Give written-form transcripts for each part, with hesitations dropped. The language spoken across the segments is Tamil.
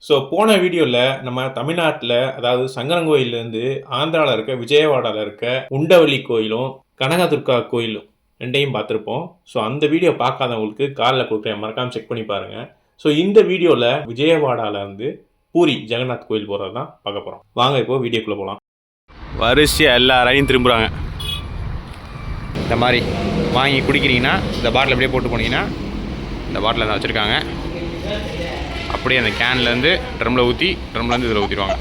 ஸோ போன வீடியோவில் நம்ம தமிழ்நாட்டில் அதாவது சங்கரங்கோயிலேருந்து ஆந்திராவில் இருக்க விஜயவாடாவில் இருக்க உண்டவள்ளி கோயிலும் கனகதுர்கா கோயிலும் ரெண்டையும் பார்த்துருப்போம். ஸோ அந்த வீடியோ பார்க்காதவங்களுக்கு காலில் கொடுக்குறேன், மறக்காமல் செக் பண்ணி பாருங்கள். ஸோ இந்த வீடியோவில் விஜயவாடாவில் இருந்து பூரி ஜெகநாத் கோயில் போகிறது தான் பார்க்க போகிறோம். வாங்க இப்போ வீடியோக்குள்ளே போகலாம். வரிசையாக எல்லாரையும் திரும்புகிறாங்க. இந்த மாதிரி வாங்கி குடிக்கிறீங்கன்னா இந்த பாட்டில் அப்படியே போட்டு போனீங்கன்னா இந்த பாட்டில் தான் வச்சுருக்காங்க. அப்படியே அந்த கேன்லேருந்து ட்ரம்மில் ஊற்றி ட்ரம்லேருந்து இதில் ஊற்றிடுவாங்க.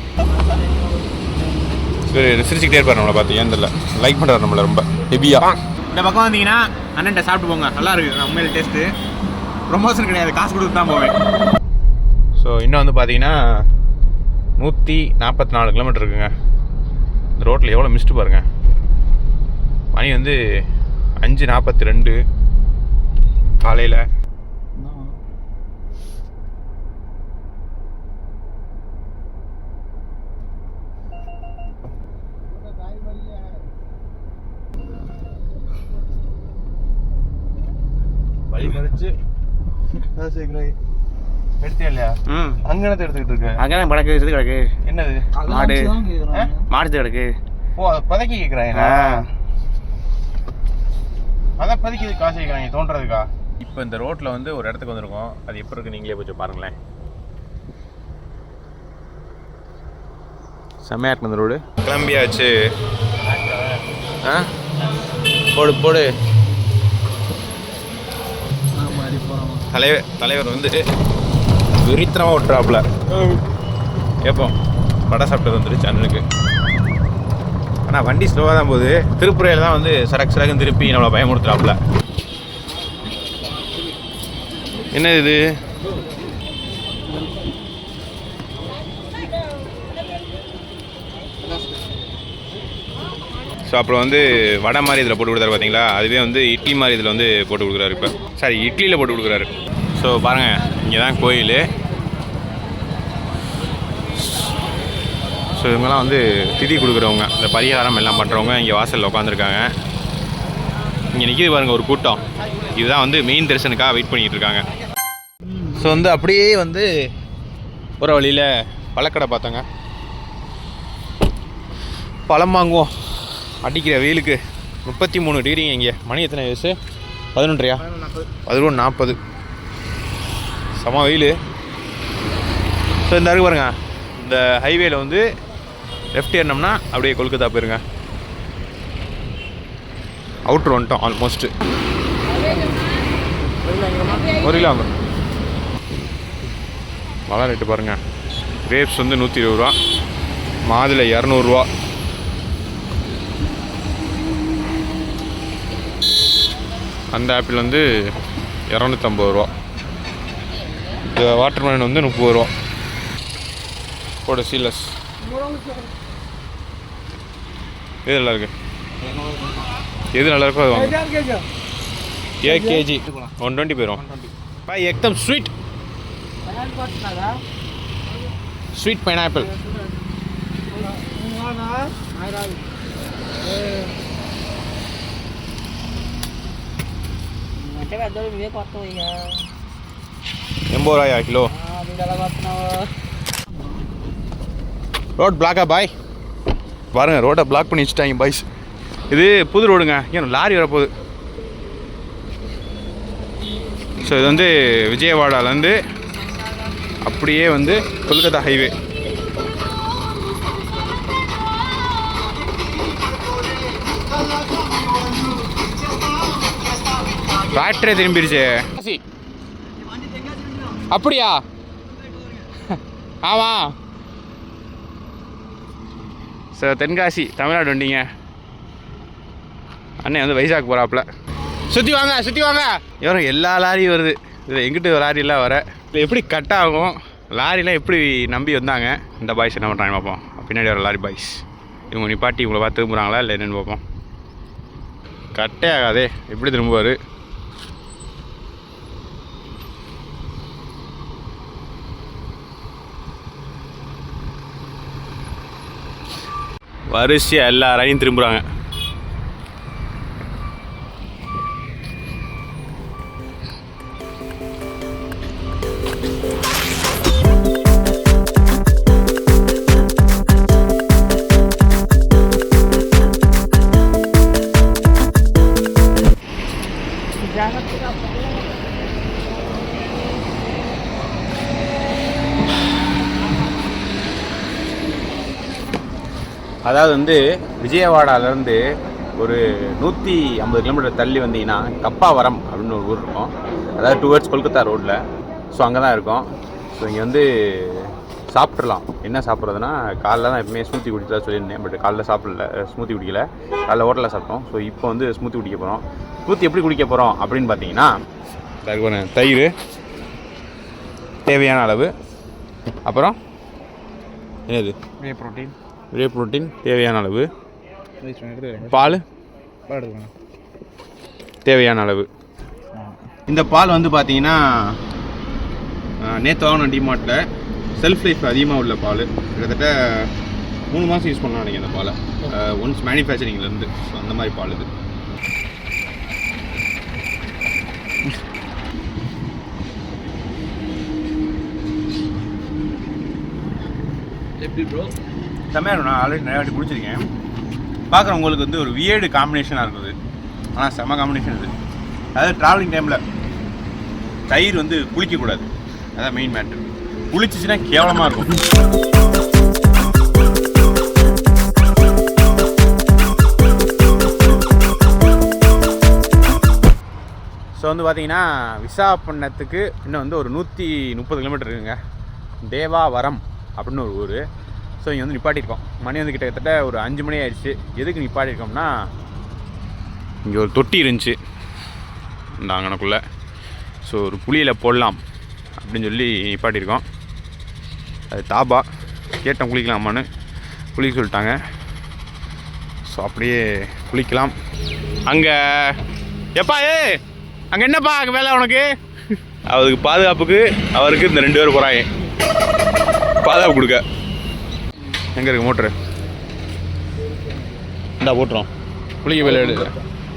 சரி, சிரிச்சுக்கிட்டே இருப்பார் நம்மளை பார்த்து. ஏன் தெரியல, லைக் பண்ணுறாரு நம்மளை ரொம்ப ஹெவியாக. இந்த பக்கம் வந்தீங்கன்னா அண்ணன்ட்ட சாப்பிட்டு போங்க, நல்லா இருக்குது. நான் உண்மையில டேஸ்ட்டு ப்ரொமோஷன் கிடையாது, காசு கொடுத்து தான் போவேன். ஸோ இன்னும் வந்து பார்த்தீங்கன்னா 144 கிலோமீட்டர் இருக்குங்க. இந்த ரோட்டில் எவ்வளோ மிஸ்ட்டு பாருங்கள். மணி வந்து 5:42 காலையில். வழி மறிச்சு எடுத்தே இல்லையா? அங்கே எடுத்துக்கிட்டு இருக்கு. அங்கே படக்கு இது கிடக்கு. என்னது? மாடு மாடு கிடக்கு. ஓ, அதை பதக்கி கேட்குறாங்க. அதான் பதக்கி காசு கேட்குறாங்க தோன்றதுக்கா. இப்போ இந்த ரோட்டில் வந்து ஒரு இடத்துக்கு வந்திருக்கோம். அது எப்படி இருக்கு நீங்களே கொஞ்சம் பாருங்களேன். செம்மையாக இருக்கு இந்த ரோடு. கிளம்பியாச்சு. போடு போடு. தலைவர் வந்து விரித்தனமாக விட்டுறாப்புல. கேட்போம், வடை சாப்பிட்டது வந்துருச்சு அண்ணனுக்கு. ஆனால் வண்டி ஸ்லோவாக தான் போகுது. திருப்புறையில் தான் வந்து சரக்கு சரக்குன்னு திருப்பி நம்மளை பயமுறுத்துறாப்புல. என்ன இது? ஸோ அப்புறம் வந்து வடை மாதிரி இதில் போட்டு கொடுக்குறாரு பார்த்தீங்களா, அதுவே வந்து இட்லி மாதிரி இதில் வந்து போட்டு கொடுக்குறாரு. இப்போ சாரி, இட்லியில் போட்டு கொடுக்குறாரு. ஸோ பாருங்கள், இங்கே தான் கோயில். ஸோ இவங்கெல்லாம் வந்து திதி கொடுக்குறவங்க, இந்த பரிகாரம் எல்லாம் பண்ணுறவங்க இங்கே வாசலில் உட்காந்துருக்காங்க. இங்கே நிற்கிது பாருங்கள் ஒரு கூட்டம். இதுதான் வந்து மெயின் தரிசனுக்காக வெயிட் பண்ணிகிட்டு இருக்காங்க. ஸோ வந்து அப்படியே வந்து ஒரு வழியில் பழக்கடை பார்த்தோங்க. பழம் வாங்குவோம். அடிக்கிற வெயிலுக்கு 33 டிகிரிங்க இங்கே. மணி எத்தனை வயசு? 11:30. 11:40. செம வெயில். ஸோ இந்த இருக்கு பாருங்க, இந்த ஹைவேல வந்து லெஃப்ட் ஏறினோம்னா அப்படியே கொல்கத்தா போயிருங்க. அவுட்ரு வந்துட்டோம் ஆல்மோஸ்ட்டு. ஒரு கிலோ வாங்க. மழை ரேட்டு பாருங்கள். கிரேப்ஸ் வந்து 120 ரூபா, மாதுளை 200 ரூபா. அந்த ஆப்பிள் வந்து 250 ரூபா. இந்த வாட்டர்மெலன் வந்து 30 ரூபா. போட சீலஸ். எது நல்லா இருக்கு? எது நல்லா இருக்கோ அது வாங்க. 1 kg 120 போயிடும். பாய் एकदम sweet sweet pineapple. ₹80 kilo. Road பிளாக்கா பாய்? பாருங்க, ரோட்டை பிளாக் பண்ணி வச்சுட்டாங்க பாய்ஸ். இது புது ரோடுங்க, ஏன் லாரி வரப்போகுது. ஸோ இது வந்து விஜயவாடாலேருந்து அப்படியே வந்து கொல்கத்தா ஹைவே. ஃபேக்டரி திரும்பிடுச்சு. அப்படியா? ஆமாம். சார் தென்காசி தமிழ்நாடு வண்டிங்க. அண்ணன் வந்து வைசாக் போகிறாப்புல. சுற்றி வாங்க சுற்றி வாங்க. இவரும் எல்லா லாரியும் வருது. இதில் எங்கிட்ட லாரியெல்லாம் வர இது எப்படி கட் ஆகும்? லாரிலாம் எப்படி நம்பி வந்தாங்க? இந்த பாய்ஸ் என்ன பண்ணுறாங்க பார்ப்போம். பின்னாடி வர லாரி பாய்ஸ் இவங்க நிப்பாட்டி இவங்களை பார்த்து திரும்புகிறாங்களா இல்லை என்னென்னு பார்ப்போம். கட்டே ஆகாதே, எப்படி திரும்புவார்? வரிசையாக எல்லாரையும் திரும்புகிறாங்க. அதாவது வந்து விஜயவாடாலேருந்து ஒரு 150 கிலோமீட்டர் தள்ளி வந்தீங்கன்னா கப்பாவரம் அப்படின்னு ஒரு ஊர் இருக்கும். அதாவது டுவர்ட்ஸ் கொல்கத்தா ரோட்டில். ஸோ அங்கே தான் இருக்கும். ஸோ இங்கே வந்து சாப்பிட்றலாம். என்ன சாப்பிட்றதுனா காலைல தான் எப்பவுமே ஸ்மூத்தி குடிச்சதா சொல்லியிருந்தேன். பட் காலைல சாப்பிடல, ஸ்மூத்தி குடிக்கல. காலைல ஹோட்டலில் சாப்பிட்டோம். ஸோ இப்போ வந்து ஸ்மூத்தி குடிக்க போகிறோம். ஸ்மூத்தி எப்படி குடிக்க போகிறோம் அப்படின்னு பார்த்தீங்கன்னா தயிர் தேவையான அளவு, அப்புறம் என்னது வே ப்ரோட்டீன் தேவையான அளவு, பால் தேவையான அளவு. இந்த பால் வந்து பார்த்தீங்கன்னா நேற்று வாங்கின டிமார்ட்டில் செல்ஃப் லைஃப் அதிகமாக உள்ள பால். கிட்டத்தட்ட 3 மாதம் யூஸ் பண்ணலாம் நீங்கள் அந்த பாலை. ஒன்ஸ் மேனுஃபேக்சரிங்லேருந்து. ஸோ அந்த மாதிரி பால் இது. எப்படி ப்ரோ? செம்மையாக இருக்கும். நான் ஆல்ரெடி நிறையா வாட்டி குடிச்சிருக்கேன். பார்க்குறவங்களுக்கு வந்து ஒரு வியர்டு காம்பினேஷனாக இருக்குது. ஆனால் செம்ம காம்பினேஷன் இது. அதாவது ட்ராவலிங் டைமில் தயிர் வந்து குளிக்கக்கூடாது. அதான் மெயின் மேட்ரு. குளிச்சிச்சுன்னா கேவலமாக இருக்கும். ஸோ வந்து பார்த்தீங்கன்னா விசாகப்பட்டினத்துக்கு இன்னும் வந்து ஒரு 130 கிலோமீட்டர் இருக்குங்க. தேவாவரம் அப்படின்னு ஒரு ஊர். ஸோ இங்கே வந்து நிப்பாட்டியிருக்கோம். மணி வந்து கிட்டத்தட்ட ஒரு 5 மணி ஆயிடுச்சு. எதுக்கு நிப்பாட்டியிருக்கோம்னா, இங்கே ஒரு தொட்டி இருந்துச்சு இந்த அங்கனக்குள்ளே. ஸோ ஒரு புளியில் போடலாம் அப்படின்னு சொல்லி நிப்பாட்டியிருக்கோம். அது தாபா. கேட்டோம் குளிக்கலாமான்னு. குளிக்க சொல்லிட்டாங்க. ஸோ அப்படியே குளிக்கலாம். அங்கே எப்பா அங்கே என்னப்பா அங்கே வேலை உனக்கு? அவருக்கு பாதுகாப்புக்கு அவருக்கு இந்த 2 பேர் போகிறாங்க பாதுகாப்பு கொடுக்க. எங்கே இருக்குது மோட்ரு? இந்தா போட்டுறோம். குளிக்க வேலை எடு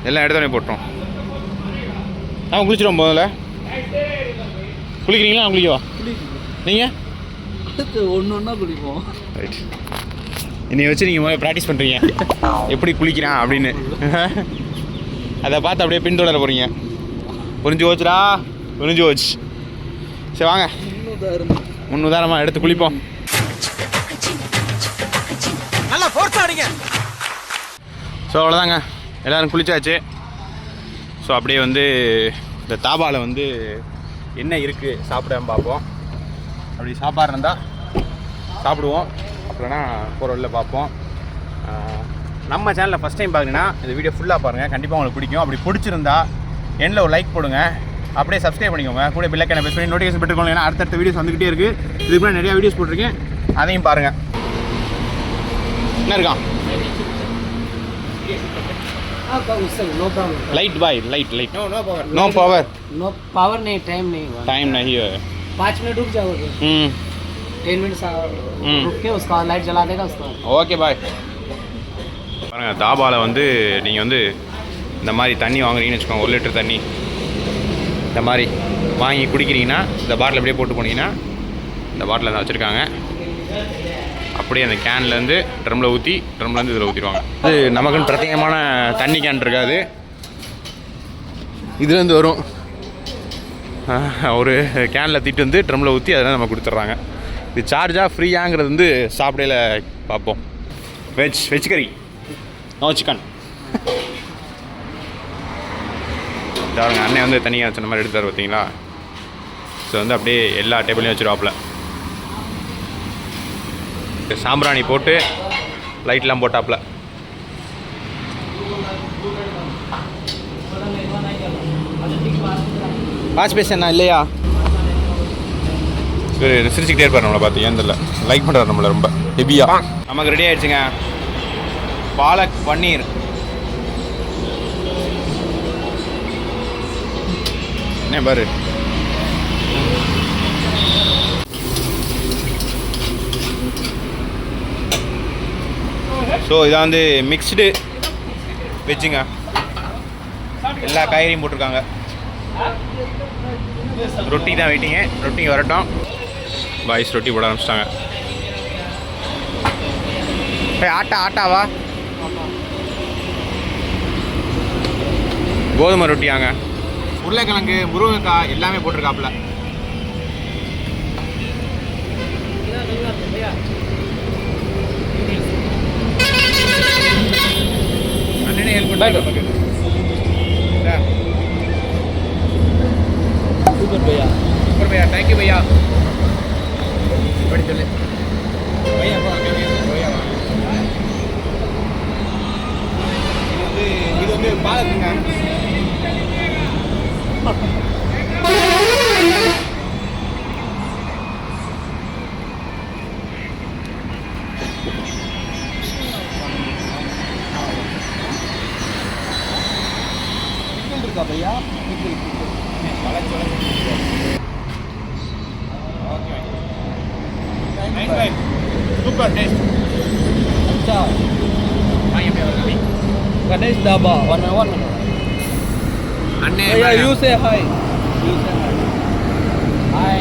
எல்லாம் எடுத்தோடனே போட்டுறோம். நாங்கள் குளிச்சிடுவோம். முதல்ல குளிக்கிறீங்களா? குளிக்கவா நீங்கள்? ஒன்று ஒன்றா குளிப்போம். ரைட். என்னை வச்சு நீங்கள் முதல்ல ப்ராக்டிஸ் பண்ணுறீங்க எப்படி குளிக்கிறான் அப்படின்னு. அதை பார்த்து அப்படியே பின்தொடர போகிறீங்க. புரிஞ்சு போச்சுடா, புரிஞ்சு போச்சு. சரி வாங்க, முன்னுதாரணமாக எடுத்து குளிப்போம். நல்லா ஃபோர்ஸ் ஆடுங்க. ஸோ அவ்வளோதாங்க, எல்லோரும் குளிச்சாச்சு. ஸோ அப்படியே வந்து இந்த தாபாவில் வந்து என்ன இருக்குது சாப்பிடாம பார்ப்போம். அப்படி சாப்பாடு இருந்தால் சாப்பிடுவோம், அப்படின்னா போகிற வழியில் பார்ப்போம். நம்ம சேனலில் ஃபஸ்ட் டைம் பார்க்குறீங்கன்னா இந்த வீடியோ ஃபுல்லாக பாருங்கள், கண்டிப்பாக உங்களுக்கு பிடிக்கும். அப்படி பிடிச்சிருந்தா எண்ணில் ஒரு லைக் போடுங்க, அப்படியே சப்ஸ்கிரைப் பண்ணிக்கோங்க. கூட பில்லைக்கான ப்ரெஸ் பண்ணி நோட்டிஃபிகேஷன் பெற்றுக்கோங்க. ஏன்னா அடுத்தடுத்த வீடியோஸ் வந்துக்கிட்டே இருக்குது. இதுக்கு முன்னாடி நிறையா வீடியோஸ் போட்டிருக்கேன், அதையும் பாருங்கள். என்ன இருக்கான்? No problem. Light by light light no power नहीं, टाइम नहीं है. 5 मिनट रुक जाओगे. 10 मिनट रुक के उसका लाइट जला देगा उसका. Okay bye. பாருங்க, தாபாவில் வந்து நீங்கள் வந்து இந்த மாதிரி தண்ணி வாங்குறீங்கன்னு வச்சுக்கோங்க. 1 லிட்டர் தண்ணி இந்த மாதிரி வாங்கி குடிக்கிறீங்கன்னா இந்த பாட்டில் அப்படியே போட்டு போனீங்கன்னா இந்த பாட்டில் தான் வச்சுருக்காங்க. அப்படியே அந்த கேன்லேருந்து ட்ரம்மில் ஊற்றி ட்ரம்லேருந்து இதில் ஊற்றிடுவாங்க. அது நமக்குன்னு பிரத்யேகமான தண்ணி கேன் இருக்காது. இதுலேருந்து வரும் ஒரு கேனில் தீட்டு வந்து ட்ரம்மில் ஊற்றி அதெல்லாம் நம்ம கொடுத்துட்றாங்க. இது சார்ஜாக ஃப்ரீயாங்கிறது வந்து சாப்பிடையில் பார்ப்போம். வெஜ் கறி, நோ சிக்கன். பாருங்க, அண்ணன் வந்து தனியாக சொன்ன மாதிரி எடுத்தார் பார்த்தீங்களா. ஸோ வந்து அப்படியே எல்லா டேபிளையும் வச்சுருவாப்புல. சாம்பிராணி போட்டு லைட்லாம் போட்டாப்புல. வாட்ச் பேஸ் என்ன இல்லையா? சரி, சிரிச்சுக்கிட்டே இருப்பார் நம்மளை பார்த்து. ஏன் தெரியல, லைக் பண்ணுறாரு நம்மளை ரொம்ப ஹெவியா. நமக்கு ரெடி ஆகிடுச்சுங்க பாலக் பன்னீர். என்ன பாரு, ஸோ இதான் வந்து மிக்ஸ்டு வெஜ்ஜுங்க. எல்லா காய்கறியும் போட்டிருக்காங்க. ரொட்டி தான் வெயிட்டிங்க. ரொட்டி வரட்டும். பாய்ஸ் ரொட்டி போட ஆரம்பிச்சிட்டாங்க. ஆட்டாவா? கோதுமை ரொட்டியாங்க. உருளைக்கிழங்கு, முருங்கைக்காய் எல்லாமே போட்டிருக்காப்புல. सुपर भैया சூப்பர் பையா, தேங்க்யூ பையா. எப்படி சொல்லு பையா பையா. இது வந்து பாலத்துங்க. இருக்கா भैया சூப்பர் டேஸ்ட். अच्छा வாங்க பையா ஒரு கவி. गणेश ढाबा 1 அண்ணே भैया यू से हाय हाय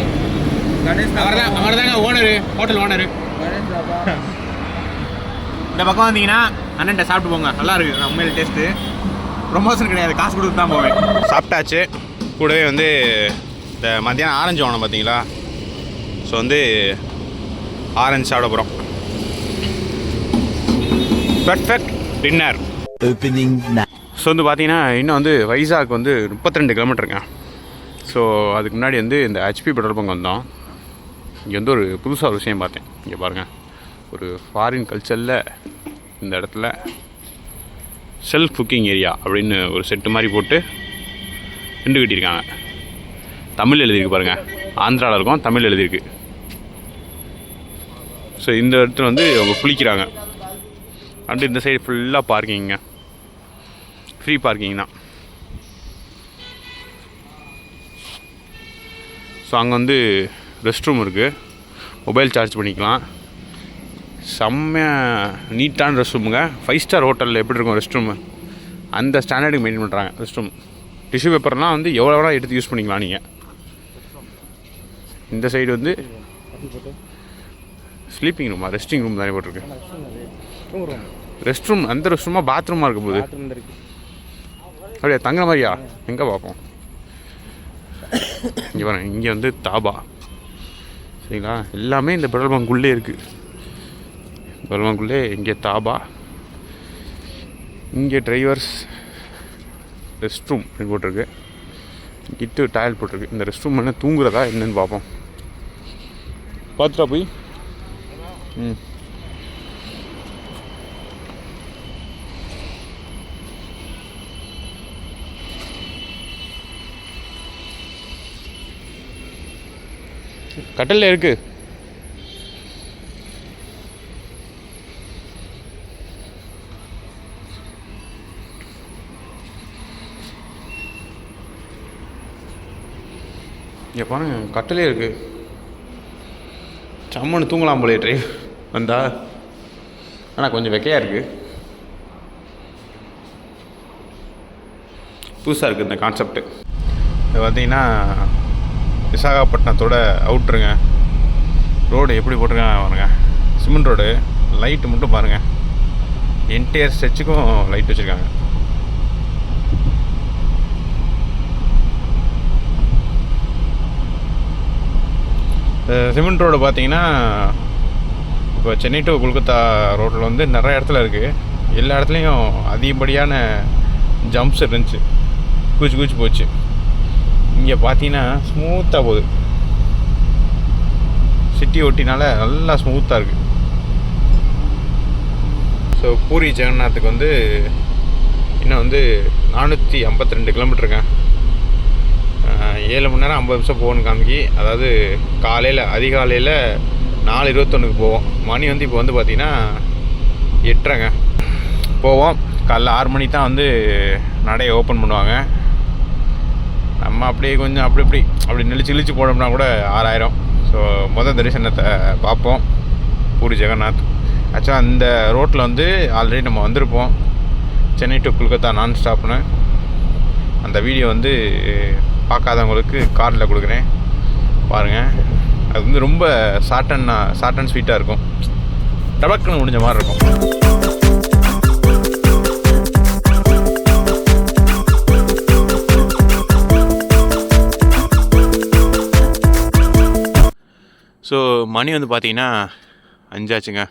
गणेश அவர் தாங்க owner, hotel owner. Ganesh dhaba இந்த பக்கம் வந்தீங்கன்னா அண்ணன்ட்ட சாப்பிட்டு போங்க, நல்லா இருக்குது. நான் உண்மையில டேஸ்ட்டு ப்ரொமோஷன் கிடையாது, காசு கொடுத்து தான் போவேன். சாப்பிட்டாச்சு. கூடவே வந்து இந்த மத்தியானம் ஆரஞ்சு வாங்கினோம் பார்த்தீங்களா? ஸோ வந்து ஆரஞ்சு சாப்பிட போகிறோம். Perfect dinner. ஸோ வந்து பார்த்தீங்கன்னா இன்னும் வந்து வைசாக் வந்து 32 கிலோமீட்டருங்க. ஸோ அதுக்கு முன்னாடி வந்து இந்த ஹெச்பி பெட்ரோல் பங்க் வந்தோம். இங்கே வந்து ஒரு புதுசாக ஒரு விஷயம் பார்த்தேன். இங்கே பாருங்கள், ஒரு ஃபாரின் கல்ச்சரில் இந்த இடத்துல செல்ஃப் குக்கிங் ஏரியா அப்படின்னு ஒரு செட்டு மாதிரி போட்டு ரெண்டு கட்டியிருக்காங்க. தமிழ் எழுதியிருக்கு பாருங்கள், ஆந்திராவில் இருக்கும், தமிழ் எழுதியிருக்கு. ஸோ இந்த இடத்துல வந்து அவங்க குளிக்கிறாங்க. அண்டு இந்த சைடு ஃபுல்லாக பார்க்கிங்க, ஃப்ரீ பார்க்கிங் தான். ஸோ அங்கே வந்து ரெஸ்ட் ரூம் இருக்குது, மொபைல் சார்ஜ் பண்ணிக்கலாம். செம்ம நீட்டான ரெஸ்ட் ரூமுங்க. 5 ஸ்டார் ஹோட்டலில் எப்படி இருக்கும் ரெஸ்ட் ரூமு, அந்த ஸ்டாண்டர்டுக்கு மெயின்டைன் பண்ணுறாங்க ரெஸ்ட் ரூம். டிஷ்யூ பேப்பர்லாம் வந்து எவ்வளோ வேணால் எடுத்து யூஸ் பண்ணிக்கலாம் நீங்கள். இந்த சைடு வந்து ஸ்லீப்பிங் ரூமா, ரெஸ்டிங் ரூம் தானே போட்டிருக்கு. ரெஸ்ட் ரூம், அந்த ரெஸ்ட் ரூமாக பாத்ரூமாக இருக்க போகுது. அப்படியா தங்குற மாதிரியா? எங்கே பார்ப்போம். இங்கே பாருங்க, இங்கே வந்து தாபா. சரிங்களா, எல்லாமே இந்த பெட்ரோல் பங்குள்ளே இருக்குது. பெட்ரோல் பங்குள்ளே இங்கே தாபா, இங்கே டிரைவர்ஸ் ரெஸ்ட் ரூம் அப்படின்னு போட்டிருக்கு. கிட்டு டாய்லெட் போட்டிருக்கு. இந்த ரெஸ்ட் ரூம் என்ன தூங்குறதா என்னன்னு பார்ப்போம். பார்த்துட்டா போய். கட்டலில் இருக்குது. இங்கே பாருங்க, கட்டலே இருக்குது. சம்மனு தூங்கலாம் போலே ட்ரைவ் வந்தா. ஆனால் கொஞ்சம் வெக்கையாக இருக்குது. புதுசாக இருக்குது இந்த கான்செப்ட்டு. இது பார்த்திங்கன்னா விசாகப்பட்டினத்தோட அவுட்ருங்க. ரோடு எப்படி போட்டிருக்காங்க பாருங்க, சிமெண்ட் ரோடு. லைட்டு மட்டும் பாருங்கள், என்டையர் ஸ்ட்ரெச்சுக்கும் லைட் வச்சுருக்காங்க. சிமெண்ட் ரோடு பார்த்தீங்கன்னா இப்போ சென்னை டு கொல்கத்தா ரோட்டில் வந்து நிறைய இடத்துல இருக்குது. எல்லா இடத்துலையும் அதிகப்படியான ஜம்ப்ஸ் இருந்துச்சு, குச்சி போச்சு. இங்கே பார்த்தீங்கன்னா ஸ்மூத்தாக போகுது. சிட்டி ஒட்டினால நல்லா ஸ்மூத்தாக இருக்குது. ஸோ பூரி ஜெகநாத்துக்கு வந்து இன்னும் வந்து 452 கிலோமீட்டருங்க. 7 மணி நேரம் 50 நிமிஷம் போகணும் காமிக்கி. அதாவது காலையில் அதிகாலையில் 4:21 போவோம். மணி வந்து இப்போ வந்து பார்த்திங்கன்னா 8:30ங்க. போவோம். காலைல 6 மணிக்கு தான் வந்து நடையை ஓப்பன் பண்ணுவாங்க. நம்ம அப்படியே கொஞ்சம் அப்படி நெளிச்சு போனோம்னா கூட 6000. ஸோ மொதல் தரிசனத்தை பார்ப்போம், பூரி ஜெகநாத். ஆக்சுவலாக அந்த ரோட்டில் வந்து ஆல்ரெடி நம்ம வந்திருப்போம், சென்னை டு கொல்கத்தா நான் ஸ்டாப்னு. அந்த வீடியோ வந்து பார்க்காதவங்களுக்கு கார்டில் கொடுக்குறேன், பாருங்கள். அது வந்து ரொம்ப ஷார்ட் அண்ட் ஸ்வீட்டாக இருக்கும், டபக்குன்னு முடிஞ்ச மாதிரி இருக்கும். ஸோ மணி வந்து பார்த்திங்கன்னா 5 ஆச்சுங்க.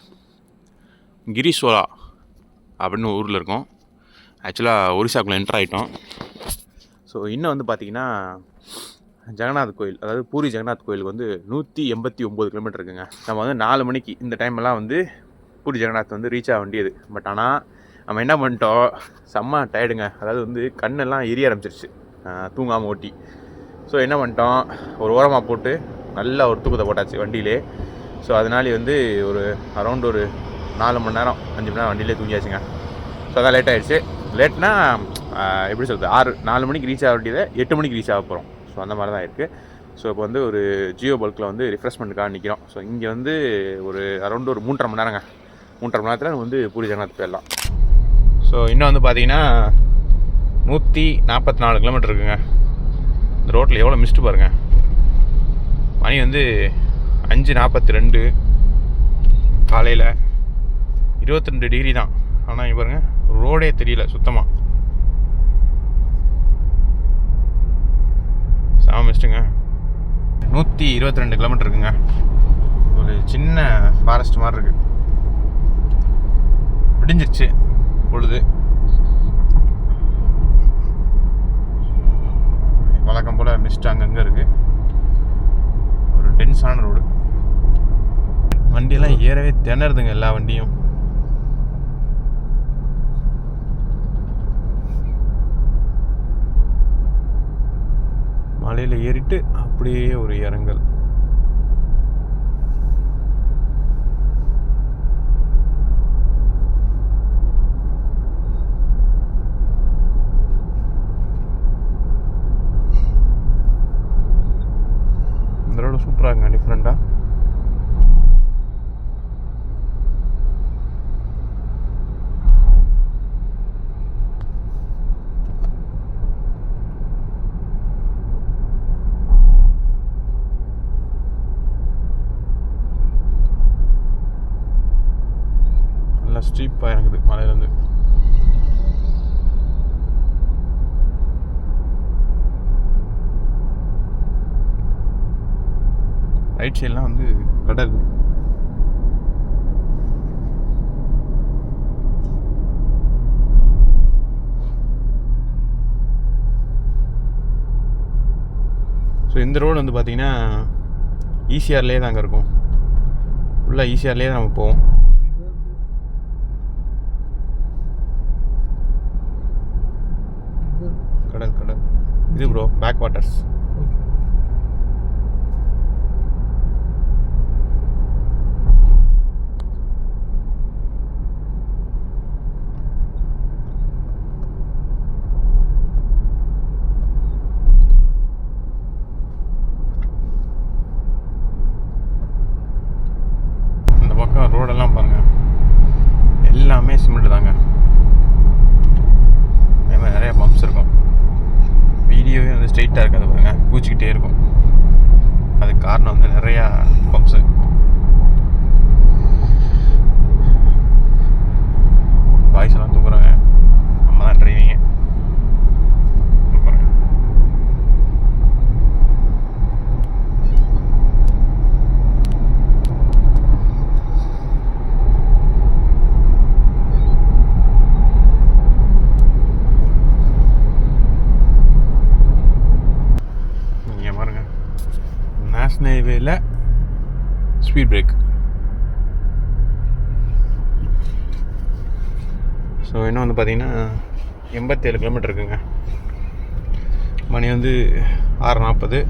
கிரிசோலா அப்படின்னு ஊரில் இருக்கோம். ஆக்சுவலாக ஒரிசாக்குள்ளே என்டர் ஆகிட்டோம். ஸோ இன்னும் வந்து பார்த்திங்கன்னா ஜெகநாத் கோயில், அதாவது பூரி ஜெகநாத் கோயிலுக்கு வந்து 189 கிலோமீட்டர் இருக்குங்க. நம்ம வந்து 4 மணிக்கு இந்த டைம்லாம் வந்து பூரி ஜெகநாத் வந்து ரீச் ஆக வேண்டியது. பட் ஆனால் நம்ம என்ன பண்ணிட்டோம், செம்ம டயர்டுங்க. அதாவது வந்து கண்ணெல்லாம் எரிய ஆரம்பிச்சிருச்சு தூங்காமல் ஓட்டி. ஸோ என்ன பண்ணிட்டோம், ஒரு ஓரமாக போட்டு நல்லா ஒரு தூக்கத்தை போட்டாச்சு வண்டியிலே. ஸோ அதனால வந்து ஒரு அரௌண்ட் ஒரு 4 மணி நேரம் 5 மணி நேரம் வண்டியிலே தூங்கியாச்சுங்க. ஸோ அதான் லேட் ஆகிடுச்சு. லேட்னா எப்படி சொல்கிறது, 4 மணிக்கு ரீச் ஆக வேண்டியதை 8 மணிக்கு ரீச் ஆக போகிறோம். ஸோ அந்த மாதிரி தான் இருக்குது. ஸோ இப்போ வந்து ஒரு ஜியோ பல்கில் வந்து ரிஃப்ரெஷ்மெண்ட்டுக்காக நிற்கிறோம். ஸோ இங்கே வந்து ஒரு அரௌண்ட் ஒரு 3.5 மணி நேரங்க. 3.5 மணி நேரத்தில் வந்து பூரி ஜெகநாத் போயிடலாம். ஸோ இன்னும் வந்து பார்த்தீங்கன்னா 144 கிலோமீட்டர் இருக்குங்க. இந்த ரோட்டில் எவ்வளோ மிஸ்ட்டு பாருங்கள். மணி வந்து 5:42 காலையில், 22 டிகிரி தான். ஆனால் இங்கே பாருங்கள், ரோடே தெரியல சுத்தமாக. சாம மிஸ்ட்டுங்க. 122 கிலோமீட்டர் இருக்குங்க. ஒரு சின்ன ஃபாரஸ்ட் மாதிரி இருக்குது. விடிஞ்சிருச்சு பொழுது. வழக்கம் போல் மிஸ்ட் அங்கங்கே இருக்குது. ஒரு டென்ஸான ரோடு. வண்டியெல்லாம் ஏறவே திணறுதுங்க எல்லா வண்டியும். மலையில் ஏறிட்டு அப்படியே ஒரு இறங்கல். இந்த ரோடு சூப்பராக டிஃப்ரெண்டாக. நல்லா ஸ்டீப்பாக இறங்குது மலையிலேருந்து. ரைட் சைட்லாம் வந்து கடல். ஸோ இந்த ரோடு வந்து பார்த்திங்கன்னா ஈசிஆர்லேயே தாங்க இருக்கும். ஃபுல்லாக ஈசிஆர்லேயே தான் நம்ம போவோம். கடல் கடல் இது ப்ரோ, பேக் வாட்டர்ஸ். இந்த பக்கம் ரோடெல்லாம் பாருங்கள், எல்லாமே சிமெண்ட் தாங்க. அதே மாதிரி நிறைய பம்ப்ஸ் இருக்கும். வீடியோவே வந்து ஸ்ட்ரெயிட்டாக இருக்காது பாருங்கள், பூச்சிக்கிட்டே இருக்கும். அதுக்கு காரணம் வந்து நிறையா பம்ப்ஸு. பாய்ஸ் எல்லாம் தூக்குறாங்க, நம்ம தான் டிரைவிங்கு. நேஷ்னல் ஹைவேல ஸ்பீட் பிரேக். ஸோ இன்னும் வந்து பார்த்திங்கன்னா 87 கிலோமீட்டர் இருக்குங்க. மணி வந்து 6:40,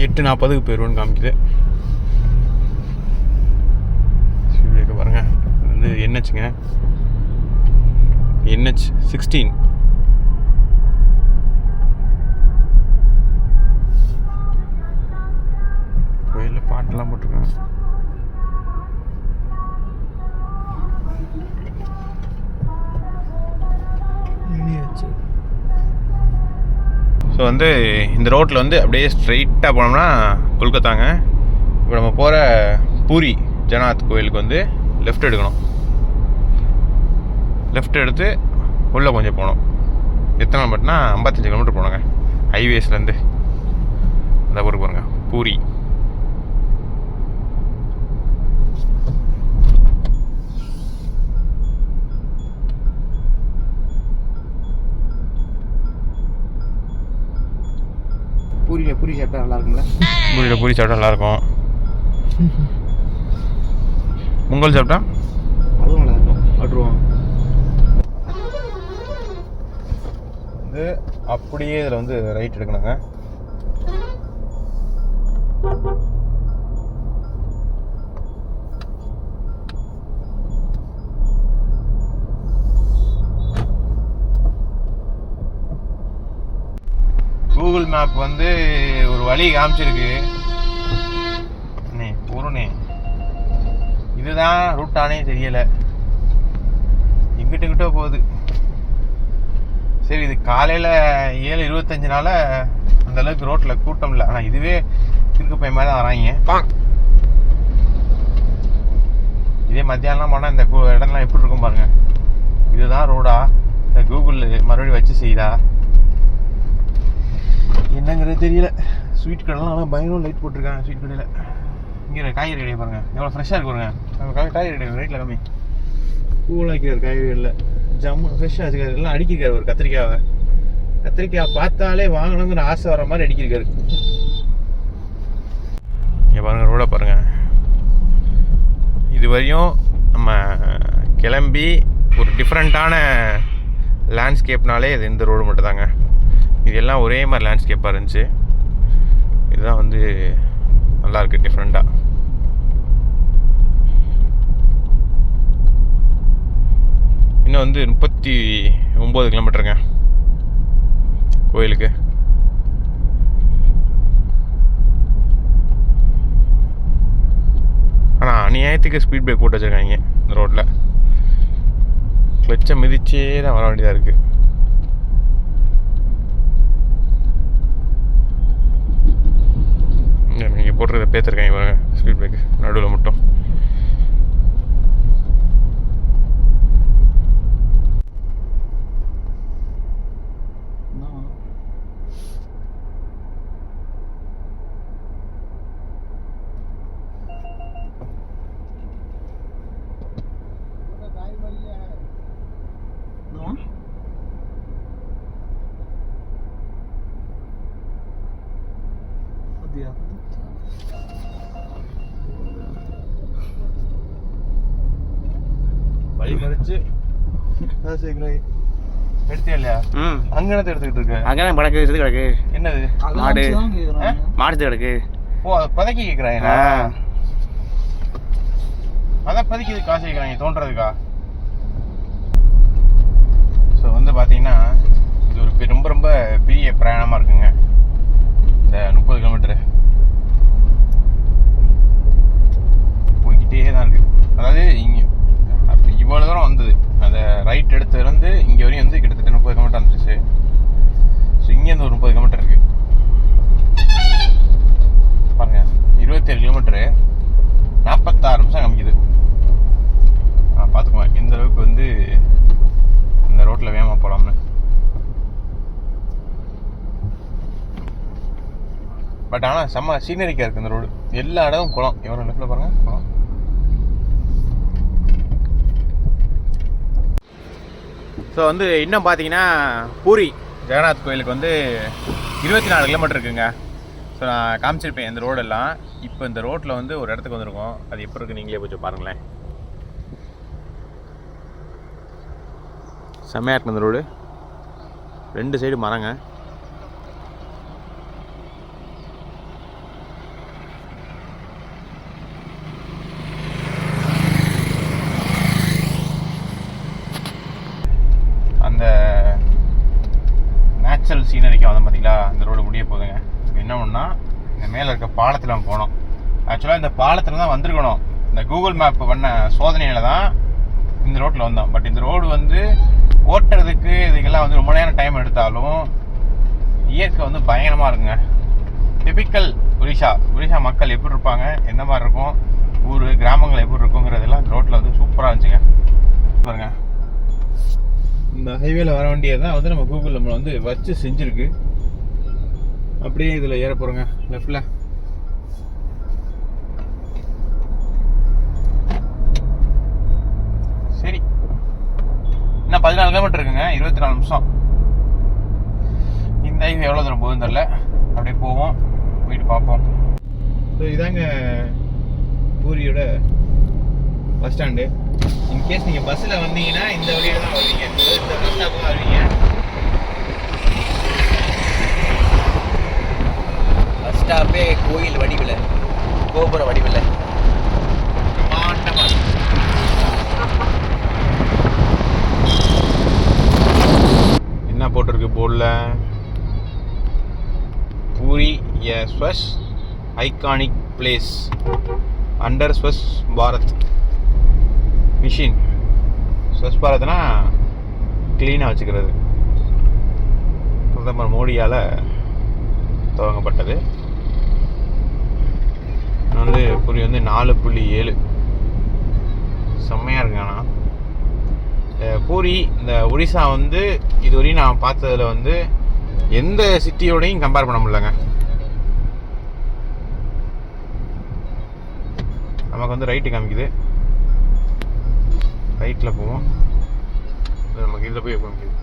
8:40க்கு போயிடுவோன்னு காமிக்குது. ஸ்பீட் பிரேக்கை பாருங்கள். இது வந்து NHங்க, NH 16. கோயிலில் பாட்டெல்லாம் போட்டிருக்காங்க. ஸோ வந்து இந்த ரோட்டில் வந்து அப்படியே ஸ்ட்ரைட்டாக போனோம்னா கொல்கத்தாங்க. இப்போ நம்ம போகிற பூரி ஜெகநாத் கோயிலுக்கு வந்து லெஃப்ட் எடுக்கணும். லெஃப்ட் எடுத்து உள்ளே கொஞ்சம் போகணும். எத்தனை கிலோமீட்டர்னா 55 கிலோமீட்டர் போனோங்க ஹைவேஸ்லேருந்து. அந்த ஊருக்கு பாருங்க, பூரி. நல்லா இருக்கும்ல. பூரியில் பூரி சாப்பிட்டா நல்லாயிருக்கும். பொங்கல் சாப்பிட்டா அதுவும் நல்லா இருக்கும். ஆட்ருவோம். வந்து அப்படியே இதில் வந்து ரைட் எடுக்கணுங்க. கூகுள் மேப் வந்து ஒரு வழி காமிச்சிருக்கு. பொருணே இதுதான் ரூட்டானே தெரியலை, எங்கிட்ட போகுது. சரி, இது காலையில் 7:25 அந்தளவுக்கு ரோட்டில் கூட்டம் இல்லை. ஆனால் இதுவே திருக்கு பை மேலே தான் வராங்க. இதே மத்தியானம்லாம் போனால் இந்த இடம்லாம் எப்படி இருக்கும் பாருங்க. இதுதான் ரோடா இந்த கூகுள் மறுபடியும் வச்சு செய்தா என்னங்கிறது தெரியல. ஸ்வீட் கடைலாம் நல்லா பயங்கரம் லைட் போட்டிருக்காங்க. ஸ்வீட் கடையில் இங்கே காய்கறி கடையை பாருங்கள், எவ்வளோ ஃப்ரெஷ்ஷாக இருக்கு பாருங்க. நம்ம காய்கறி கடை ரேட்டில் கம்மி, கூலாக வைக்கிறார் காய்கறிகளில். ஜம்மு ஃப்ரெஷ்ஷாக வச்சுக்காரு. எல்லாம் அடிக்கிருக்காரு. ஒரு கத்திரிக்காய் பார்த்தாலே வாங்கணுங்கிற ஆசை வர மாதிரி அடிக்கிருக்காரு. இங்கே பாருங்கள், ரோடை பாருங்கள். இது வரையும் நம்ம கிளம்பி ஒரு டிஃப்ரெண்ட்டான லேண்ட்ஸ்கேப்னாலே இது இந்த ரோடு மட்டும் தாங்க. இதெல்லாம் ஒரே மாதிரி லேண்ட்ஸ்கேப்பாக இருந்துச்சு. இதுதான் வந்து நல்லாயிருக்கு டிஃப்ரெண்ட்டாக. இன்னும் வந்து 39 கிலோமீட்டருங்க கோயிலுக்கு. ஆனால் அநியாயத்துக்கு ஸ்பீட் பிரேக் போட்டு வச்சுருக்காங்க இந்த ரோட்டில். கிளச்சை மிதிச்சே தான் வர வேண்டியதாக இருக்குது. இங்கே போட்டுறத பேத்துருக்காங்க பாருங்க, ஸ்பீட் பிரேக் நடுவில் மட்டும். வழி மறிச்சு எடுத்தே இல்லையா? அங்கே எடுத்துக்கிட்டு இருக்கு. அங்கே படக்கு கிடக்கு. என்னது? மாடு கிடக்கு. ஓ, அதை பதக்கி கேட்குறாங்க. அதை பதக்கி காசு கேட்குறாங்க தோன்றதுக்கா? ஸோ வந்து பார்த்தீங்கன்னா இது ஒரு ரொம்ப ரொம்ப பெரிய பிரயாணமாக இருக்குங்க இந்த 30 கிலோமீட்டரு. போய்கிட்டே தான் இருக்குது. அதாவது இங்கே அப்போ இவ்வளோ தூரம் வந்தது, அதை ரைட் எடுத்துலேருந்து இங்கே வரையும் வந்து கிட்டத்தட்ட 30 கிலோமீட்டர் வந்துருச்சு. ஸோ இங்கேருந்து ஒரு 30 கிலோமீட்டர் இருக்குது பாருங்கள். 27 கிலோமீட்டரு 46 நிமிஷம் காமிக்குது. பார்த்துக்குவேன் எந்த அளவுக்கு வந்து இந்த ரோட்டில் வேகமாக போகலாம்னு. பட் ஆனால் செம்ம சீனரிக்காக இருக்குது இந்த ரோடு. எல்லா இடமும் குளம். எவ்வளோ லெஃப்டில் பாருங்கள் குளம். ஸோ வந்து இன்னும் பார்த்தீங்கன்னா பூரி ஜெகநாத் கோயிலுக்கு வந்து 24 கிலோமீட்டர் இருக்குங்க. ஸோ நான் காமிச்சிருப்பேன் இந்த ரோடெல்லாம். இப்போ இந்த ரோட்டில் வந்து ஒரு இடத்துக்கு வந்திருக்கோம். அது எப்படி இருக்குது நீங்களே கொஞ்சம் பாருங்களேன். செம்மையாக இருக்கு இந்த ரோடு. 2 சைடு மரங்க. அந்த நேச்சுரல் சீனரிக்கு வந்து பார்த்தீங்களா இந்த ரோடு முடிய போகுதுங்க. என்ன ஒன்றா இந்த மேலே இருக்க பாலத்தில் நம்ம போனோம். ஆக்சுவலாக இந்த பாலத்தில் தான் வந்திருக்கணும். இந்த கூகுள் மேப் பண்ண சோதனையில் தான் இந்த ரோட்டில் வந்தோம். பட் இந்த ரோடு வந்து ஓட்டுறதுக்கு இதுக்கெல்லாம் வந்து ரொம்ப நேரம் டைம் எடுத்தாலும் இயற்கை வந்து பயங்கரமாக இருக்குங்க. டிபிக்கல் ஒரிஷா மக்கள் எப்படி இருப்பாங்க, எந்த மாதிரி இருக்கும், ஊர் கிராமங்கள் எப்படி இருக்குங்கிறதெல்லாம் இந்த ரோட்டில் வந்து சூப்பராக இருந்துச்சுங்க. பாருங்க, இந்த ஹைவேல வர வேண்டியது தான் வந்து நம்ம கூகுள் நம்மளை வந்து வச்சு செஞ்சுருக்கு. அப்படியே இதில் ஏற போகிறோங்க லெஃப்டில். சரி, இன்னும் 14 கிலோமீட்டர் இருக்குங்க. 24 நிமிஷம். இந்த ஹைவே எவ்வளோ தூரம் போகுதுன்னு தெரில. அப்படியே போவோம். போயிட்டு பார்ப்போம். ஸோ இதாங்க பூரியோட பஸ் ஸ்டாண்டு. இன்கேஸ் நீங்கள் பஸ்ஸில் வந்தீங்கன்னா இந்த வழியில் தான் வருவீங்க, இந்த பஸ் ஸ்டாப் தான் வருவீங்க. பஸ் ஸ்டாப்பே கோயில் வடிவில், கோபுர வடிவில். என்ன போட்டிருக்கு போர்டில்? Puri a Swachh iconic place under Swachh Bharat mission. Swachh பாரத்னா க்ளீனாக வச்சுக்கிறது. பிரதமர் மோடியால் துவங்கப்பட்டது. வந்து பூரி வந்து 4.7 செம்மையாக இருக்குங்க. ஆனால் பூரி இந்த ஒடிசா வந்து இதுவரையும் நான் பார்த்ததில் வந்து எந்த சிட்டியோடையும் கம்பேர் பண்ண முடியலங்க. நமக்கு வந்து ரைட்டு காமிக்குது, ரைட்டில் போவோம். நமக்கு இதில் போய் காமிக்குது.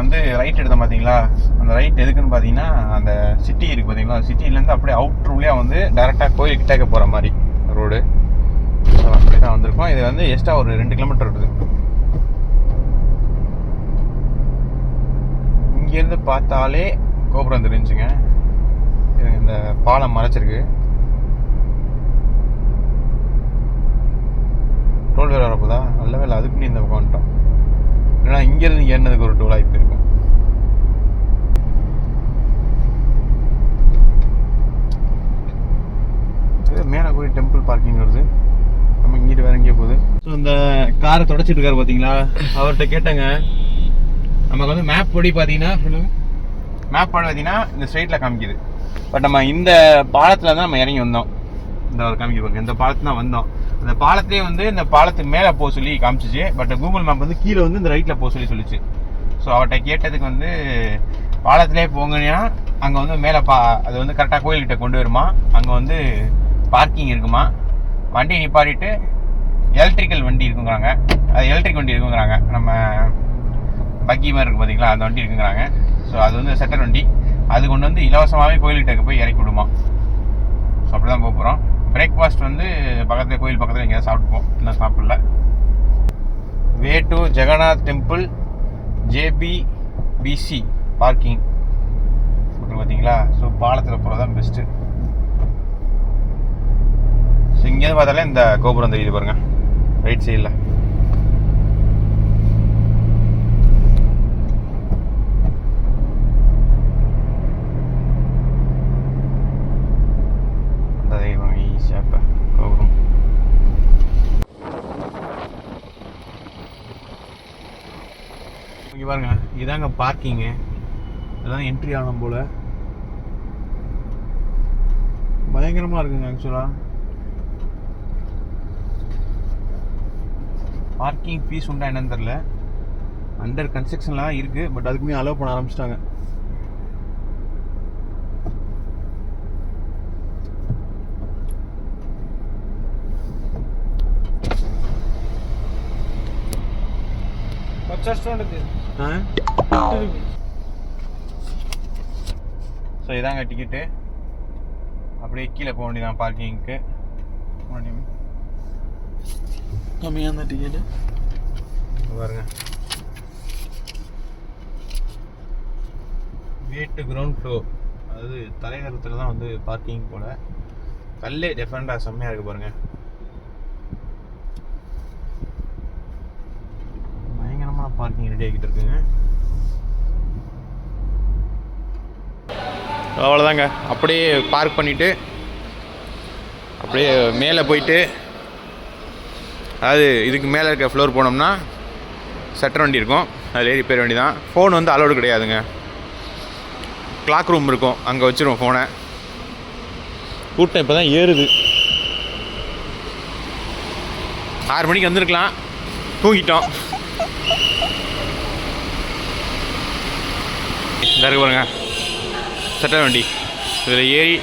வந்து ரைட் எடுத்தோம் பார்த்தீங்களா? அந்த ரைட் எதுக்குன்னு பார்த்தீங்கன்னா அந்த சிட்டி இருக்குது பார்த்தீங்களா, சிட்டிலேருந்து அப்படியே அவுட்ரு வழியாக வந்து டேரெக்டாக கோயில் கிட்டக்க போகிற மாதிரி ரோடு. ஸோ அப்படி தான் வந்திருக்கோம். இது வந்து எக்ஸ்ட்ரா ஒரு 2 கிலோமீட்டர் இருக்குது. இங்கேருந்து பார்த்தாலே கோபுரம் தெரிஞ்சுங்க. இந்த பாலம் மறைச்சிருக்கு. டோல் வேறு வரப்போதா? நல்ல வேலை அதுக்குன்னு இந்த பக்கம் வந்துட்டோம். இல்லைனா இங்கேருந்து ஏறினதுக்கு ஒரு டோல் ஆகிட்டு இருக்கும். மேலே போய் டெம்பிள் பார்க்கிங் வருது. நம்ம இங்கிட்டு வேற எங்கேயே போகுது. ஸோ இந்த காரை தொடச்சிட்டு இருக்காரு பார்த்தீங்களா, அவர்கிட்ட கேட்டேங்க. நமக்கு வந்து மேப் படி பார்த்தீங்கன்னா மேப் படி பார்த்தீங்கன்னா இந்த ஸ்ட்ரெயிட்டில் காமிக்குது. பட் நம்ம இந்த பாலத்தில் தான் நம்ம இறங்கி வந்தோம். இந்த காமிக்க பாருங்க, இந்த பாலத்தில் தான் வந்தோம். அந்த பாலத்திலே வந்து இந்த பாலத்துக்கு மேலே போக சொல்லி காமிச்சிச்சு. பட் கூகுள் மேப் வந்து கீழே வந்து இந்த ரைட்டில் போக சொல்லிச்சு. ஸோ அவர்கிட்ட கேட்டதுக்கு வந்து பாலத்திலே போங்கன்னா அங்கே வந்து மேலே அது வந்து கரெக்டாக கோயில்கிட்ட கொண்டு வருமா, அங்கே வந்து பார்க்கிங் இருக்குமா, வண்டி நிப்பாட்டிட்டு எலக்ட்ரிக்கல் வண்டி இருக்குங்கிறாங்க. அது எலக்ட்ரிக் வண்டி இருக்குங்கிறாங்க. நம்ம பக்கி மாதிரி இருக்குது பார்த்தீங்களா, அந்த வண்டி இருக்குங்கிறாங்க. ஸோ அது வந்து செட்டர் வண்டி. அது கொண்டு வந்து இலவசமாகவே கோயில்கிட்ட போய் இறக்கி விடுமா. ஸோ அப்படி தான் போக போகிறோம். பிரேக்ஃபாஸ்ட் வந்து பக்கத்தில் கோயில் பக்கத்தில் எங்கேயாவது சாப்பிட்டுப்போம், இன்னும் சாப்பிடல. Way to Jagannath temple JBBC parking பார்த்தீங்களா. ஸோ பாலத்தில் போகிறது தான் பெஸ்ட்டு. ஸோ இங்கேருந்து பார்த்தாலே இந்த கோபுரம் தெரியுது பாருங்க, ரைட் சைடில். ஈஸியாக இப்போ கோபுரம். இங்கே பாருங்க, இதாங்க பார்க்கிங்கு. இதெல்லாம் என்ட்ரி ஆகணும் போல். பயங்கரமாக இருக்குங்க. ஆக்சுவலாக பார்க்கிங் ஃபீஸ் உண்டா என்னன்னு தெரில. அண்டர் கன்ஸ்ட்ரக்ஷன்லாம் இருக்குது. பட் அதுக்குமே அலோவ் பண்ண ஆரம்பிச்சிட்டாங்க. ஸோ இதாங்க டிக்கெட்டு. அப்படியே கீழே போக வேண்டியதான் பார்க்கிங்க்கு. கம்மியாக தான் டிக்கெட்டு பாருங்க. வீட்டு கிரவுண்ட் ஃப்ளோர், அதாவது தலைநகரத்தில் தான் வந்து பார்க்கிங் போல். கல்லே டிஃப்ரெண்டாக செம்மையாக இருக்குது பாருங்கள். பயங்கரமாக பார்க்கிங் ரெடி ஆகிட்டு இருக்குங்க. அவ்வளோதாங்க. அப்படியே பார்க் பண்ணிவிட்டு அப்படியே மேலே போயிட்டு, அதாவது இதுக்கு மேலே இருக்க ஃப்ளோர் போனோம்னா சட்டர் வண்டி இருக்கும், அதில் ஏறி போயிட வேண்டி தான். ஃபோன் வந்து அலோடு கிடையாதுங்க. கிளாக் ரூம் இருக்கும், அங்கே வச்சுருவோம் ஃபோனை. கூட்டம் இப்போ தான் ஏறுது. 6 மணிக்கு வந்துருக்கலாம், தூங்கிட்டோம். இந்த இருக்கு பாருங்க சட்டர் வண்டி, இதில் ஏறி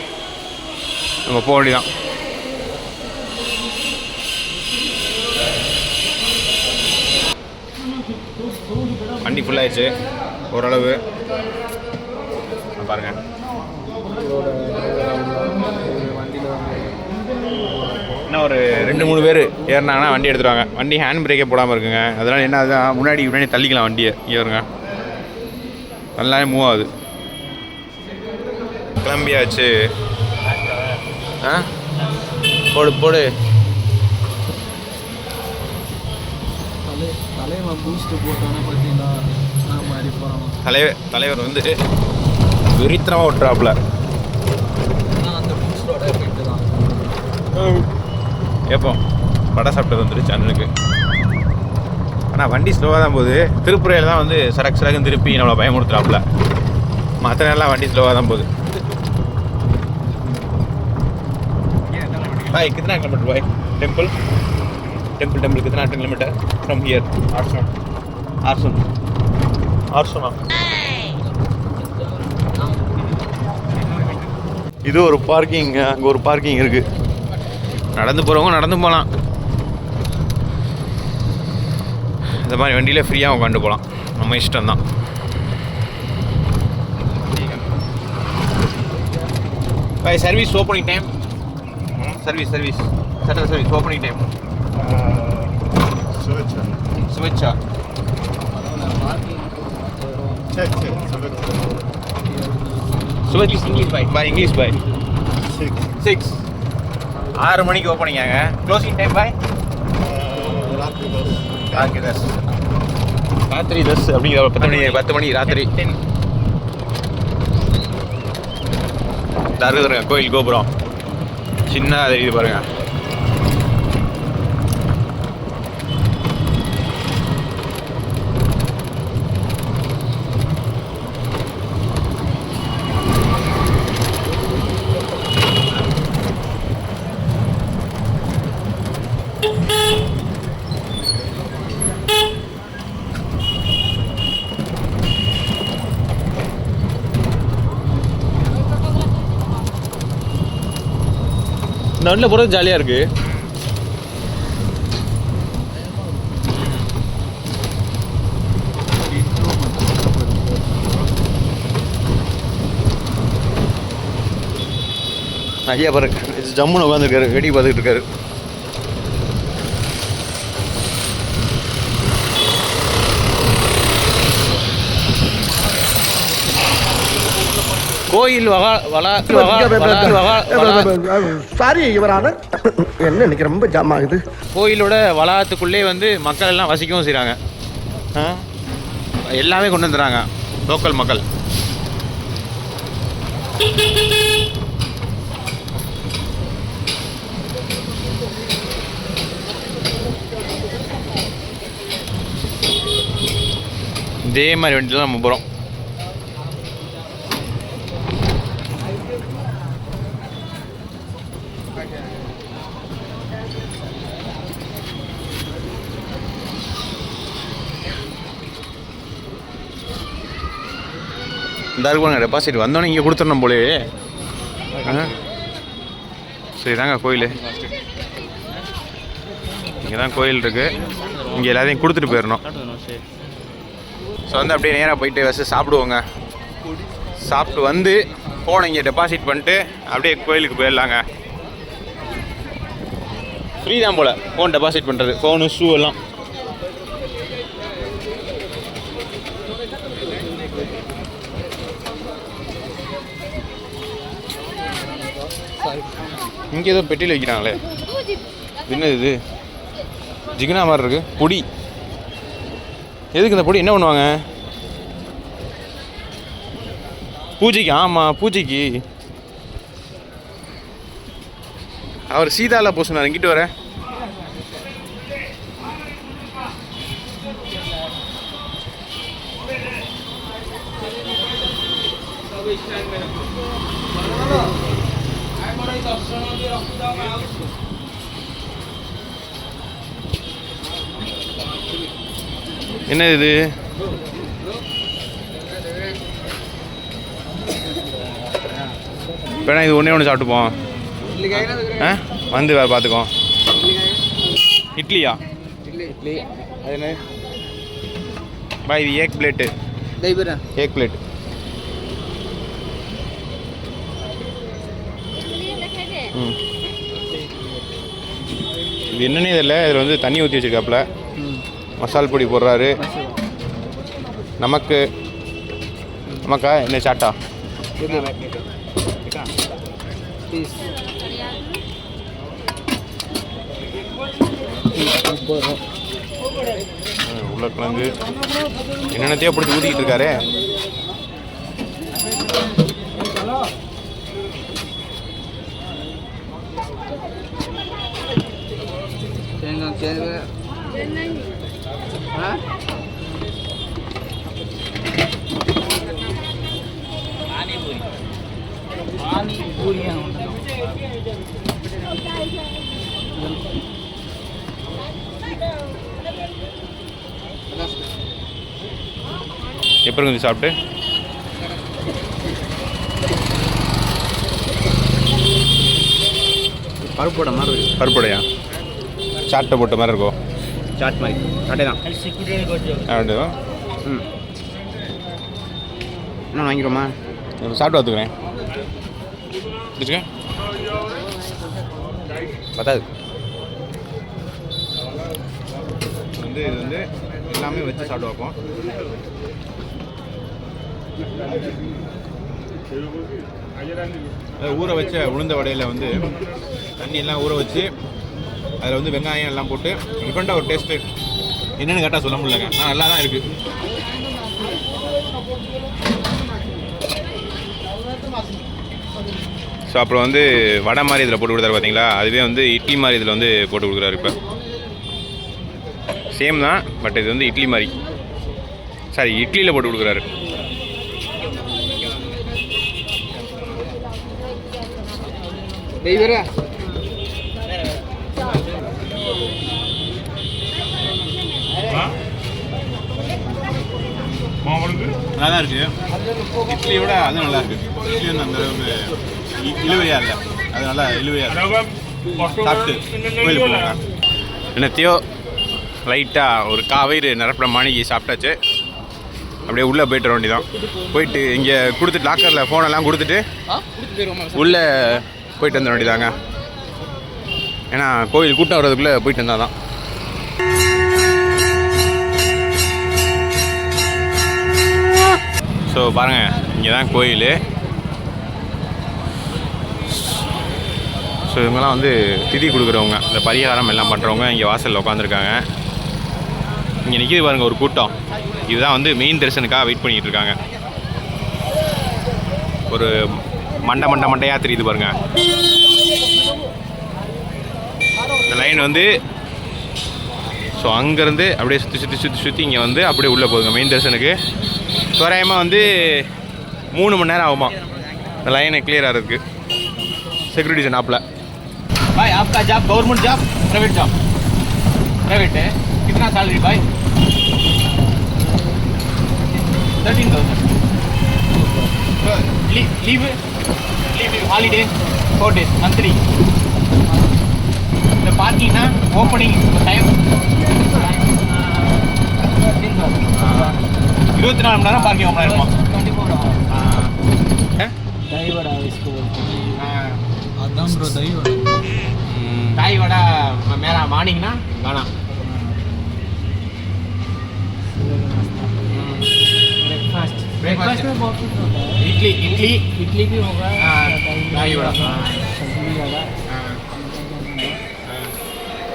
நம்ம போக வேண்டியதான். ஃபுல் ஆயிடுச்சு ஓரளவு. பாருங்கள் இன்னும் ஒரு 2-3 பேர் ஏறினாங்கன்னா வண்டி எடுத்துருவாங்க. வண்டி ஹேண்ட் பிரேக்கே போடாமல் இருக்குங்க. அதனால் என்ன அதுதான் முன்னாடி தள்ளிக்கலாம் வண்டியை. இங்கே வருங்க நல்லாவே மூவ் ஆகுது. கிளம்பியாச்சு. போடு போடு. தலைவர் வந்து வெறித்தனமாக விட்டுறாப்புல. எப்போ வடை சாப்பிட்டது வந்துட்டு சேனலுக்கு. ஆனால் வண்டி ஸ்லோவாக தான் போகுது. திருப்புறையில் தான் வந்து சரக்குன்னு திருப்பி நம்மளை பயமுறுத்துறாப்புல. மற்ற நேரம்லாம் வண்டி ஸ்லோவாக தான் போகுது. भाई कितना किलोमीटर भाई टेम्पल कितना किलोमीटर फ्रॉम हियर? आरसोना இது ஒரு பார்க்கிங். அங்கே ஒரு பார்க்கிங் இருக்குது. நடந்து போகிறவங்க நடந்து போகலாம். இந்த மாதிரி வண்டியில் ஃப்ரீயாக உட்காந்து போகலாம். நம்ம இஷ்டம்தான். भाई service opening time service Saturday service opening time switch English by English by 6 6 மணிக்கு ஓப்பனிங் ஆங்க. க்ளோசிங் டைம் பை ராத்திரி 10 அப்படிங்கிற 10 மணி ராத்திரி. தருதுங்க கோயில் கோபுரம் சின்னதாக தெரியுது பாருங்க. இந்த வண்டியில் போகிறது ஜாலியாக இருக்குது. ஐயா பாருங்க ஜம்முன்னு உட்காந்துருக்காரு, வெடி பார்த்துக்கிட்டு இருக்காரு. கோயில் சாரி இவரான என்ன இன்னைக்கு ரொம்ப ஜாம் ஆகுது. கோயிலோட வளாகத்துக்குள்ளே வந்து மக்கள் எல்லாம் வசிக்கவும் செய்கிறாங்க. எல்லாமே கொண்டு வந்துடுறாங்க லோக்கல் மக்கள். இதே மாதிரி வண்டியில் தான் நம்ம போகிறோம். இந்த இருக்குவாங்க டெபாசிட் வந்தோன்னே இங்கே கொடுத்துடணும் போலே. சரி தாங்க கோயில் இங்கே தான் கோயில் இருக்குது. இங்கே எல்லாத்தையும் கொடுத்துட்டு போயிடணும். ஸோ வந்து அப்படியே நேராக போயிட்டு வச்சு சாப்பிடுவோங்க. சாப்பிட்டு வந்து ஃபோனை இங்கே டெபாசிட் பண்ணிட்டு அப்படியே கோயிலுக்கு போயிடலாங்க. ஃப்ரீ தான் போல் ஃபோன் டெபாசிட் பண்ணுறது. ஃபோனு ஷூ எல்லாம் இங்கே ஏதோ பெட்டியில் வைக்கிறாங்களே. என்ன இது ஜிகினா மாதிரி இருக்கு. பொடி எதுக்கு இந்த பொடி என்ன பண்ணுவாங்க? பூஜைக்கு. ஆமாம் பூஜைக்கு. அவர் சீதாவில் பூ சொன்னார். இங்கிட்டு வர என்ன இது? வேணா இது ஒன்று சாப்பிட்டுப்போம். வந்து வேறு பார்த்துக்கோ. இட்லியா? இட்லி அது என்ன? பாய் இது ஏக் பிளேட்டு दही बड़ा ஏக் பிளேட் இது என்னன்னே தெரியல. இதில் வந்து தண்ணி ஊற்றி வச்சுருக்காப்புல, மசால் பொடி போடுறாரு. நமக்கா என்ன சாட்டா உருளைக்கிழங்கு என்னென்னத்தையோ பிடிச்சி ஊற்றிக்கிட்டு இருக்காரு. எப்படி கொஞ்சம் சாப்பிட்டு பருப்போட மாதிரி இருக்கு. பருப்புடையா சாட்டை போட்ட மாதிரி இருக்கும். சாட் மாதிரி சாட்டே தான். அப்படியா? ம் என்ன வாங்கிக்கிறோமா? சாப்பிட்டு பார்த்துக்கிறேன். வச்சுக்க பத்தாது. இது வந்து எல்லாமே வச்சு சாப்பிட்டு வைப்போம். ஊற வச்ச உளுந்த வடையில் வந்து தண்ணி எல்லாம் ஊற வச்சு அதில் வந்து வெங்காயம் எல்லாம் போட்டு டிஃப்ரெண்ட்டாக ஒரு டேஸ்ட்டு என்னென்னு கேட்டால் சொல்ல முடியலங்க. ஆனால் நல்லா தான் இருக்குது. ஸோ அப்புறம் வந்து வடை மாதிரி இதில் போட்டு கொடுத்தாரு பார்த்தீங்களா, அதுவே வந்து இட்லி மாதிரி இதில் வந்து போட்டு கொடுக்குறாரு. இப்போ சேம் தான், பட் இது வந்து இட்லி மாதிரி, சாரி இட்லியில் போட்டு கொடுக்குறாரு. दही बड़ा நல்லா தான் இருக்குது. இட்லியோட அது நல்லா இருக்குது. இட்லி வந்து அந்த அளவுக்கு இழுவையாக இல்லை, அது நல்லா இழுவையாக இருக்குது. சாப்பிட்டு கோயிலுக்கு போவாங்க. என்னத்தையோ லைட்டாக ஒரு காவேரி நிரப்புற மாணிக்கு சாப்பிட்டாச்சு. அப்படியே உள்ளே போய்ட்டு வர வேண்டியதான். போயிட்டு இங்கே கொடுத்துட்டு லாக்கரில் ஃபோனெல்லாம் கொடுத்துட்டு உள்ளே போயிட்டு வந்துட வேண்டியதாங்க. ஏன்னா கோயில் கூட்டம் வர்றதுக்குள்ளே போயிட்டு வந்தால் தான். ஸோ பாருங்கள், இங்கே தான் கோயில். ஸோ இவங்கெல்லாம் வந்து திதி கொடுக்குறவங்க, இந்த பரிகாரம் எல்லாம் பண்ணுறவங்க இங்கே வாசலில் உட்காந்துருக்காங்க. இங்கே நிற்கிது பாருங்கள் ஒரு கூட்டம். இதுதான் வந்து மெயின் தரிசனுக்காக வெயிட் பண்ணிகிட்டு இருக்காங்க. ஒரு மண்டையாக தெரியுது பாருங்க. இந்த லைன் வந்து ஸோ அங்கேருந்து அப்படியே சுற்றி இங்கே வந்து அப்படியே உள்ளே போகுதுங்க மெயின் தரிசனுக்கு. தோராயமாக வந்து 3 மணி நேரம் ஆகுமா இந்த லைனை கிளியர் ஆகிறதுக்கு. செக்யூரிட்டி நாப்பில் भाई आपका job government job private job? Private है. कितना सैलरी भाई? 13,000. Leave holiday 4 days monthly. இந்த பார்க்கிங்னா ஓப்பனிங் டைம் 24 மணி நேரம் பார்க்கிங் ஓப்பனாக இருக்குமா? 24 दही बड़ा इसको बोलते हैं. आदम ब्रो दही बड़ा. தாய் வடை மேலே மார்னிங்னா காணா. ब्रेकफास्ट में बहुत कुछ होता है. इडली भी होगा. दही बड़ा. सब्जी वड़ा.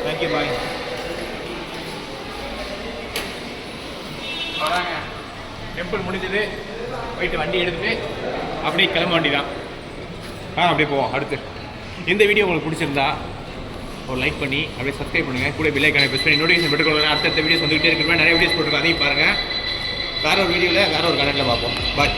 Thank you bye. டெம்பிள் முடிஞ்சது, போயிட்டு வண்டி எடுத்துட்டு அப்படியே கிளம்ப வேண்டியதான். அப்படியே போவோம் அடுத்து. இந்த வீடியோ உங்களுக்கு பிடிச்சிருந்தா ஒரு லைக் பண்ணி அப்படியே சப்ஸ்கிரைப் பண்ணுங்கள். கூட பெல் ஐகானை ப்ரெஸ் பண்ணி நோட்டிஃபிகேஷன் பெற்றுக்கொள்ளுங்க. அடுத்தடுத்த வீடியோஸ் வந்துகிட்டே இருக்கிற நிறைய வீடியோஸ் போட்டுருக்கோம், அதையும் பாருங்கள். வேற ஒரு வீடியோவில் வேற ஒரு கனெக்டில் பார்ப்போம். பாய்.